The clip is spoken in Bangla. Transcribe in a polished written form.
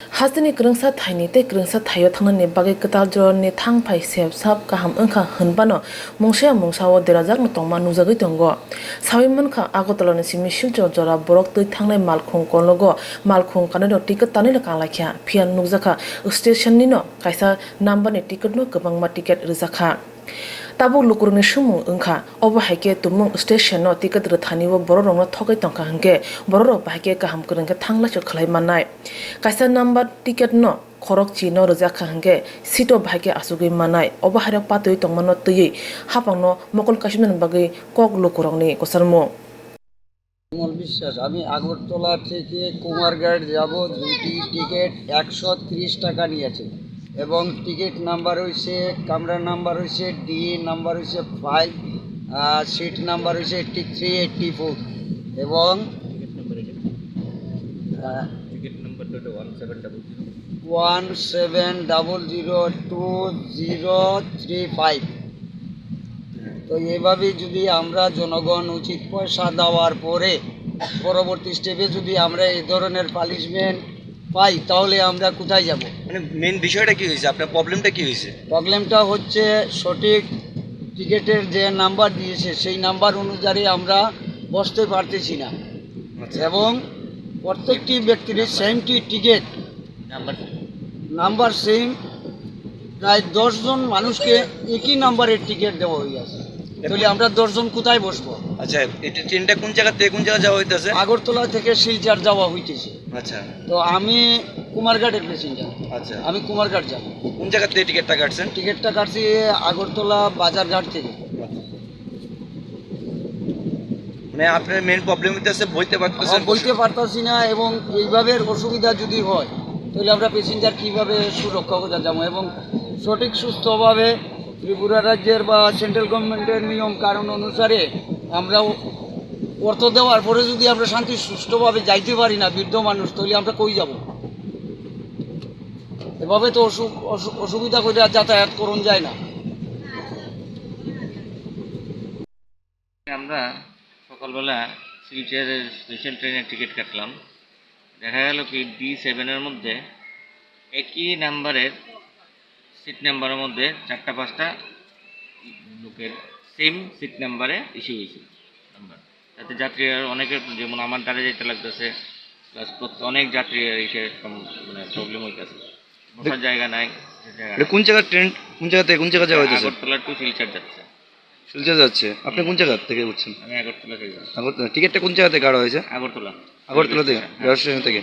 Hasini kerengsa thaini te kerengsa thayo thangnani bagai ketal jorni thangphai sep sap kaham engkha hunbano mungsawo derajak no tongma nujagoi tongo sawiman kha agotolani simi shimcho jora borok tui thangnai malkhung konlogo malkhung kanado ticket tanile kanglakhya phian nugjaka station ni no kaisa number ni ticket no kabangma ticket rijaka Tabuk lukurni sumu engkha obo haike tumung station no ticket rthani bo borok rongno thogai tongkha hangke borok rok bahike kaham kerengke thangla cho khlai manai kaisa number ticket no khorok chi no rojak hangke sito bahike asugui manai obo harak patui tongmano tui hapangno mokol kasimnan bagai kok lukurongni kosarmo বিশ্বাস আমি আগরতলা থেকে কুমারঘাট যাব দুটি টিকিট 130 টাকা নিয়েছে এবং টিকিট নাম্বার হইছে কামরা নাম্বার হইছে ডি নাম্বার হইছে 5 সিট নাম্বার হইছে 83 84 এবং টিকিট নাম্বার 17002035 তো এইভাবে যদি আমরা জনগণ উচিত পয়সা দেওয়ার পরে পরবর্তী স্টেপে যদি আমরা এই ধরনের পানিশমেন্ট পাই তাহলে আমরা কোথায় যাব মানে মেন বিষয়টা কি হয়েছে আপনার প্রবলেমটা কি হয়েছে প্রবলেমটা হচ্ছে সঠিক টিকিটের যে নাম্বার দিয়েছে সেই নাম্বার অনুযায়ী আমরা বসতে পারতেছি না এবং প্রত্যেকটি ব্যক্তির সেমটি টিকিট নাম্বার সেম প্রায় 10 জন মানুষকে একই নাম্বারের টিকিট দেওয়া হইয়াছে তাহলে আমরা 10 জন কোথায় বসবো আচ্ছা এটা ট্রেনটা কোন জায়গা থেকে কোন জায়গা যাওয়া হইতাছে আগরতলা থেকে শিলচর যাওয়া হইতেছে আচ্ছা তো আমি কুমারঘাটের প্যাসেঞ্জার আচ্ছা আমি কুমারঘাট যাব কোন জায়গা থেকে টিকিটটা কাটছেন টিকিটটা কাটছি আগরতলা বাজারঘাট থেকে মানে আপনার মেন প্রবলেম হইতাছে বলতে পারতাছি না এবং এইভাবে অসুবিধা যদি হয় তাহলে আমরা প্যাসেঞ্জার কিভাবে সুরক্ষা করে যাবো এবং সঠিক সুস্থভাবে ত্রিপুরা রাজ্যের বা সেন্ট্রাল গভর্নমেন্টের নিয়ম কারণ অনুসারে আমরা অর্থ দেওয়ার পরে যদি আমরা শান্তি সুষ্ঠুভাবে যাইতে পারি না বৃদ্ধ মানুষ তাহলে আমরা কই যাব এভাবে তো অসুবিধা করে যাতায়াত করুন যায় না আমরা সকালবেলা শিলচরের স্পেশাল ট্রেনের টিকিট কাটলাম দেখা গেল কি D7-এর মধ্যে একই নাম্বারের সিট নাম্বারের মধ্যে 4টা 5টা লোকের সেম সিট নাম্বারে ইস্যু হয়েছে নাম্বার তাতে যাত্রীরা অনেকের যেমন আমার দ্বারা যেতে লাগতেছে প্লাস অনেক যাত্রী এসে মানে প্রবলেম হইতেছে বসার জায়গা নাই কোন জায়গা ট্রেন কোন জায়গা থেকে কোন জায়গা যাওয়া হইতাছে আগরতলা টু শিলচর যাচ্ছে শিলচর যাচ্ছে আপনি কোন জায়গা থেকে উঠছেন আমি আগরতলা থেকে আগরতলা টিকিটটা কোন জায়গা থেকে কাটা হয়েছে আগরতলা আগরতলা থেকে রেল স্টেশন থেকে